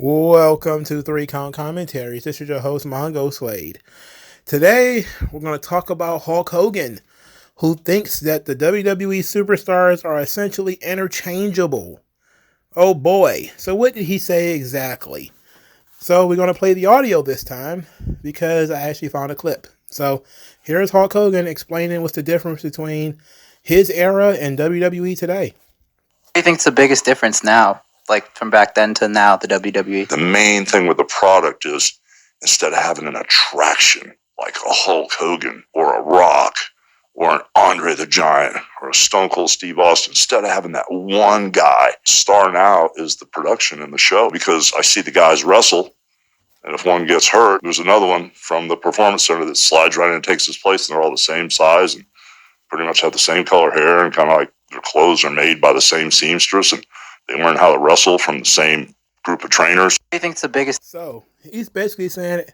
Welcome to 3 Count Commentaries. This is your host, MagMongoSlade. Today, we're going to talk about Hulk Hogan, who thinks that the WWE superstars are essentially interchangeable. Oh boy. So what did he say exactly? So we're going to play the audio this time because I actually found a clip. So here's Hulk Hogan explaining what's the difference between his era and WWE today. What do you think's the biggest difference now? Like from back then to now, the WWE? The main thing with the product is instead of having an attraction like a Hulk Hogan or a Rock or an Andre the Giant or a Stone Cold Steve Austin, instead of having that one guy, star now is the production in the show, because I see the guys wrestle, and if one gets hurt, there's another one from the performance center that slides right in and takes his place, and they're all the same size and pretty much have the same color hair, and kind of like their clothes are made by the same seamstress, and they learn how to wrestle from the same group of trainers. What do you think's the biggest? So he's basically saying,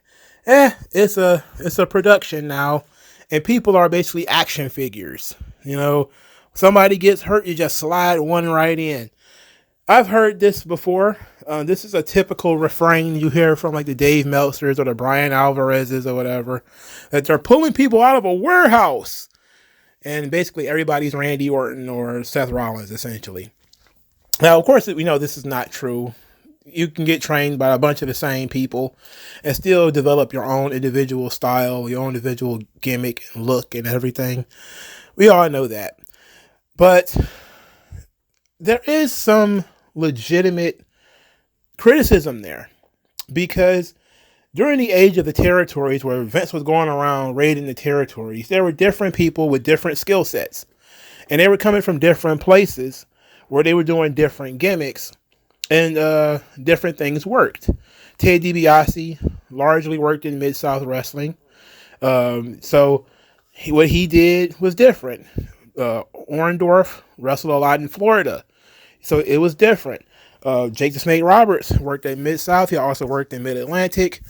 it's a production now, and people are basically action figures. You know, somebody gets hurt, you just slide one right in. I've heard this before. This is a typical refrain you hear from like the Dave Meltzers or the Brian Alvarez's or whatever, that they're pulling people out of a warehouse, and basically everybody's Randy Orton or Seth Rollins essentially. Now, of course, we know this is not true. You can get trained by a bunch of the same people and still develop your own individual style, your own individual gimmick, look, and everything. We all know that. But there is some legitimate criticism there, because during the age of the territories, where Vince was going around raiding the territories, there were different people with different skill sets, and they were coming from different places where they were doing different gimmicks, and different things worked. Ted DiBiase largely worked in Mid-South Wrestling. So what he did was different. Orndorff wrestled a lot in Florida, so it was different. Jake the Snake Roberts worked at Mid-South. He also worked in Mid-Atlantic.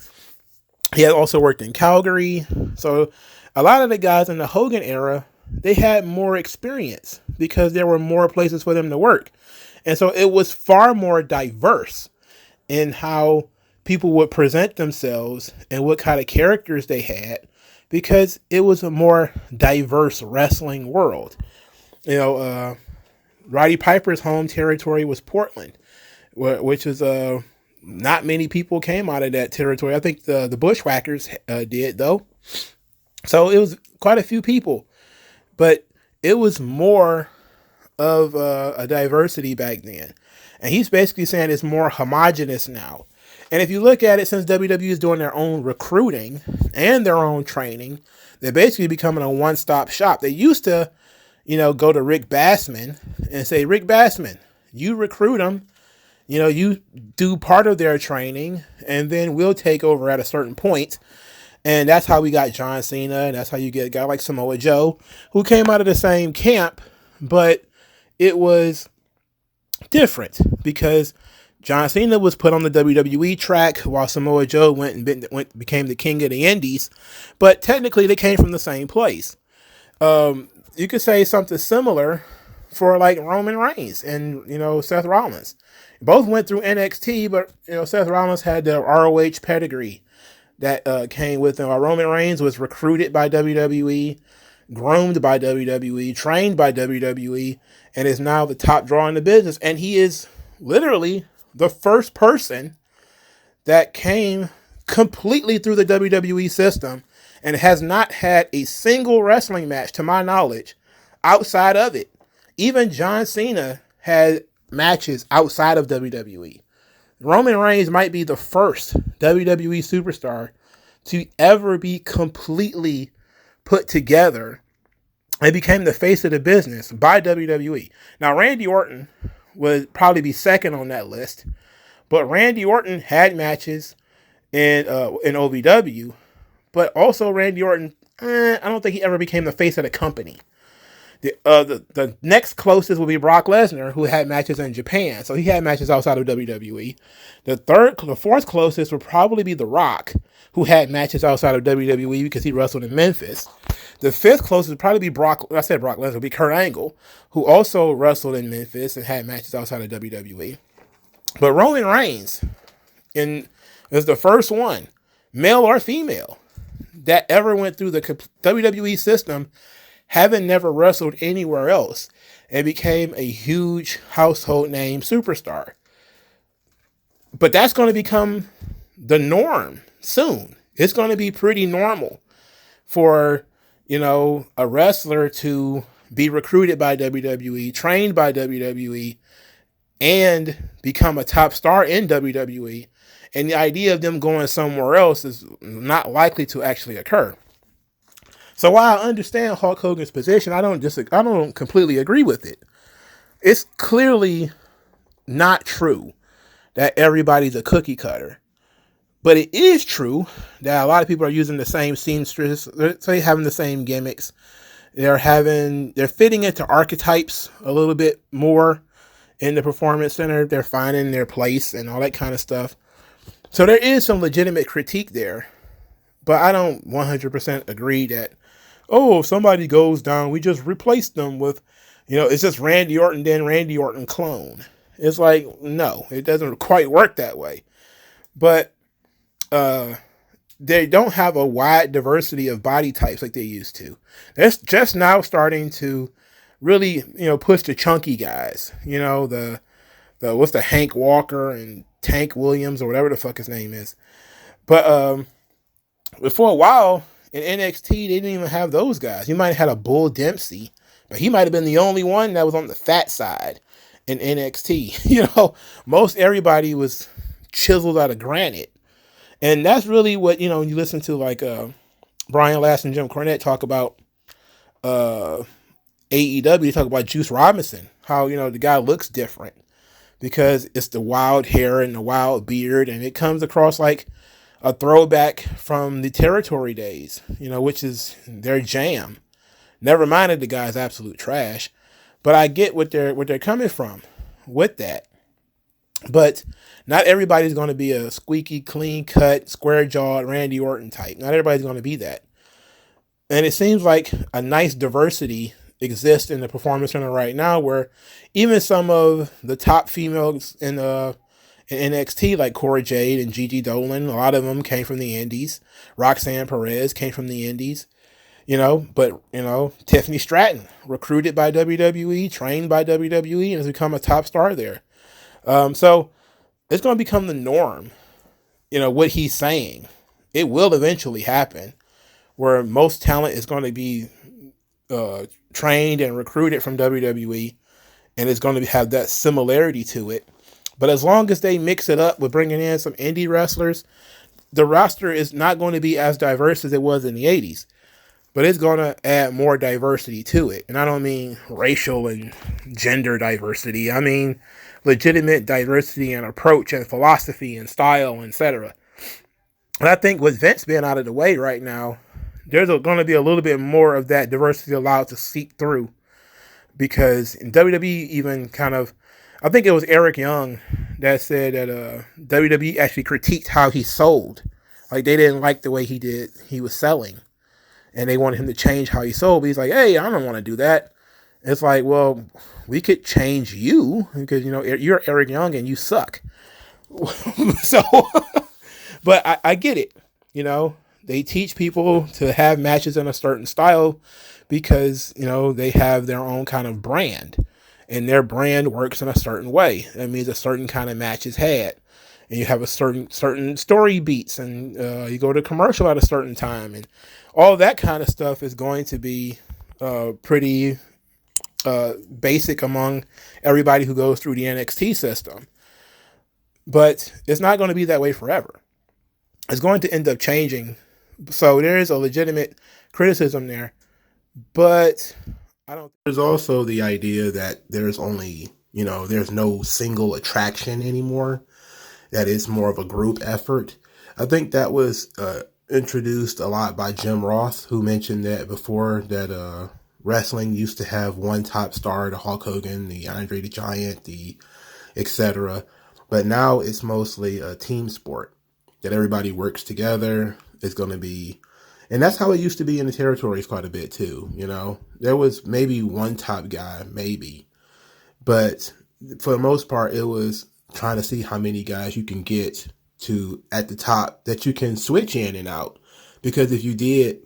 He had also worked in Calgary. So a lot of the guys in the Hogan era, they had more experience because there were more places for them to work. And so it was far more diverse in how people would present themselves and what kind of characters they had, because it was a more diverse wrestling world. You know, Roddy Piper's home territory was Portland, which is not many people came out of that territory. I think the Bushwhackers did, though. So it was quite a few people. But it was more of a diversity back then. And he's basically saying it's more homogenous now. And if you look at it, since WWE is doing their own recruiting and their own training, they're basically becoming a one-stop shop. They used to, go to Rick Bassman and say, Rick Bassman, you recruit them, you do part of their training, and then we'll take over at a certain point. And that's how we got John Cena, and that's how you get a guy like Samoa Joe, who came out of the same camp, but it was different because John Cena was put on the WWE track while Samoa Joe became the king of the Indies. But technically, they came from the same place. You could say something similar for like Roman Reigns and Seth Rollins. Both went through NXT, but Seth Rollins had the ROH pedigree that came with him. Roman Reigns was recruited by WWE, groomed by WWE, trained by WWE, and is now the top draw in the business. And he is literally the first person that came completely through the WWE system and has not had a single wrestling match, to my knowledge, outside of it. Even John Cena had matches outside of WWE. Roman Reigns might be the first WWE superstar to ever be completely put together and became the face of the business by WWE. Now, Randy Orton would probably be second on that list, but Randy Orton had matches in OVW, but also Randy Orton, I don't think he ever became the face of the company. The next closest would be Brock Lesnar, who had matches in Japan. So he had matches outside of WWE. The fourth closest would probably be The Rock, who had matches outside of WWE because he wrestled in Memphis. The fifth closest would probably be Brock Lesnar, would be Kurt Angle, who also wrestled in Memphis and had matches outside of WWE. But Roman Reigns And it's the first one, male or female, that ever went through the WWE system, having never wrestled anywhere else, and became a huge household name superstar. But that's going to become the norm soon. It's going to be pretty normal for, a wrestler to be recruited by WWE, trained by WWE, and become a top star in WWE. And the idea of them going somewhere else is not likely to actually occur. So while I understand Hulk Hogan's position, I don't completely agree with it. It's clearly not true that everybody's a cookie cutter. But it is true that a lot of people are using the same seamstress, they're having the same gimmicks. They're fitting into archetypes a little bit more in the performance center. They're finding their place and all that kind of stuff. So there is some legitimate critique there. But I don't 100% agree that, if somebody goes down, we just replace them with, it's just Randy Orton, then Randy Orton clone. It's like, no, it doesn't quite work that way. But they don't have a wide diversity of body types like they used to. They're just now starting to really, push the chunky guys. The what's the Hank Walker and Tank Williams or whatever the fuck his name is. But for a while in NXT, they didn't even have those guys. You might have had a Bull Dempsey, but he might have been the only one that was on the fat side in NXT. Most everybody was chiseled out of granite. And that's really what, when you listen to like Brian Last and Jim Cornette talk about AEW, they talk about Juice Robinson, how, the guy looks different because it's the wild hair and the wild beard, and it comes across like a throwback from the territory days, which is their jam. Never minded the guy's absolute trash, but I get what they're coming from with that. But not everybody's going to be a squeaky, clean-cut, square-jawed Randy Orton type. Not everybody's going to be that. And it seems like a nice diversity exists in the Performance Center right now, where even some of the top females in NXT, like Cora Jade and Gigi Dolan, a lot of them came from the Indies. Roxanne Perez came from the Indies. But Tiffany Stratton, recruited by WWE, trained by WWE, and has become a top star there. So it's going to become the norm, what he's saying. It will eventually happen where most talent is going to be trained and recruited from WWE, and it's going to have that similarity to it. But as long as they mix it up with bringing in some indie wrestlers, the roster is not going to be as diverse as it was in the 80s. But it's going to add more diversity to it. And I don't mean racial and gender diversity. I mean legitimate diversity and approach and philosophy and style, etc. And I think with Vince being out of the way right now, there's going to be a little bit more of that diversity allowed to seep through. Because in WWE even I think it was Eric Young that said that WWE actually critiqued how he sold. Like they didn't like the way he was selling. And they wanted him to change how he sold. But he's like, hey, I don't want to do that. It's like, well, we could change you because, you're Eric Young and you suck. So, but I get it. They teach people to have matches in a certain style because, they have their own kind of brand. And their brand works in a certain way. That means a certain kind of match is had. And you have a certain story beats. And you go to commercial at a certain time. And all that kind of stuff is going to be pretty basic among everybody who goes through the NXT system. But it's not going to be that way forever. It's going to end up changing. So there is a legitimate criticism there. But I don't. There's also the idea that there's only, there's no single attraction anymore. That it's more of a group effort. I think that was introduced a lot by Jim Ross, who mentioned that before, that wrestling used to have one top star, the Hulk Hogan, the Andre the Giant, the etc. But now it's mostly a team sport that everybody works together. It's going to be, and that's how it used to be in the territories quite a bit too. There was maybe one top guy, maybe, but for the most part, it was trying to see how many guys you can get to at the top that you can switch in and out. Because if you did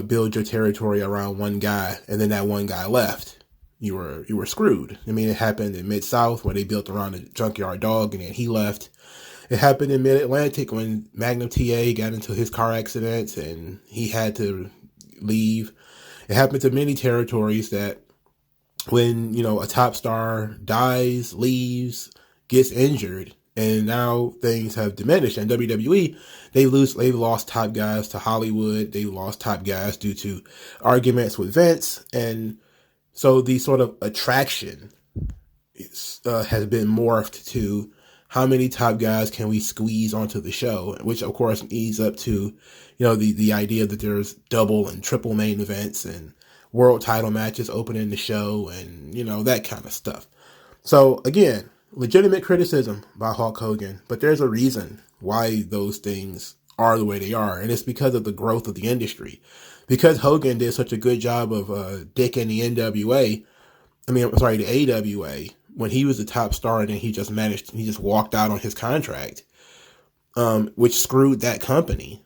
build your territory around one guy and then that one guy left, you were screwed. I mean, it happened in Mid-South where they built around the Junkyard Dog and then he left. It happened in Mid-Atlantic when Magnum TA got into his car accident and he had to leave. It happened to many territories that when, you know, a top star dies, leaves, gets injured, and now things have diminished. And WWE, they've lost top guys to Hollywood. They lost top guys due to arguments with Vince. And so the sort of attraction has been morphed to how many top guys can we squeeze onto the show, which of course leads up to, you know, the idea that there's double and triple main events and world title matches opening the show and, you know, that kind of stuff. So again, legitimate criticism by Hulk Hogan, but there's a reason why those things are the way they are. And it's because of the growth of the industry. Because Hogan did such a good job of dicking the the AWA, when he was the top star and then he just walked out on his contract, which screwed that company.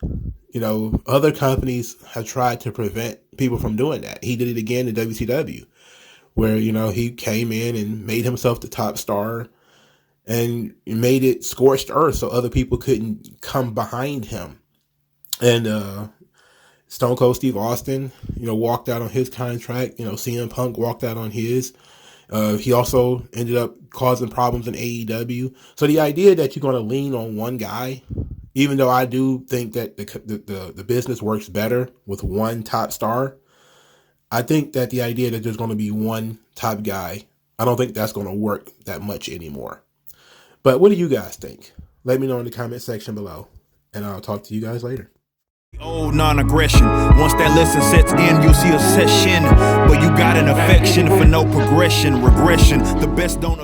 You know, other companies have tried to prevent people from doing that. He did it again in WCW, where, you know, he came in and made himself the top star and made it scorched earth so other people couldn't come behind him. And Stone Cold Steve Austin, you know, walked out on his contract. You know, CM Punk walked out on his. He also ended up causing problems in AEW. So the idea that you're going to lean on one guy, even though I do think that the business works better with one top star, I think that the idea that there's going to be one top guy, I don't think that's going to work that much anymore. But what do you guys think? Let me know in the comment section below, and I'll talk to you guys later. Old non-aggression. Once that lesson sets in, you'll see a session where you got an affection for no progression, regression. The best don't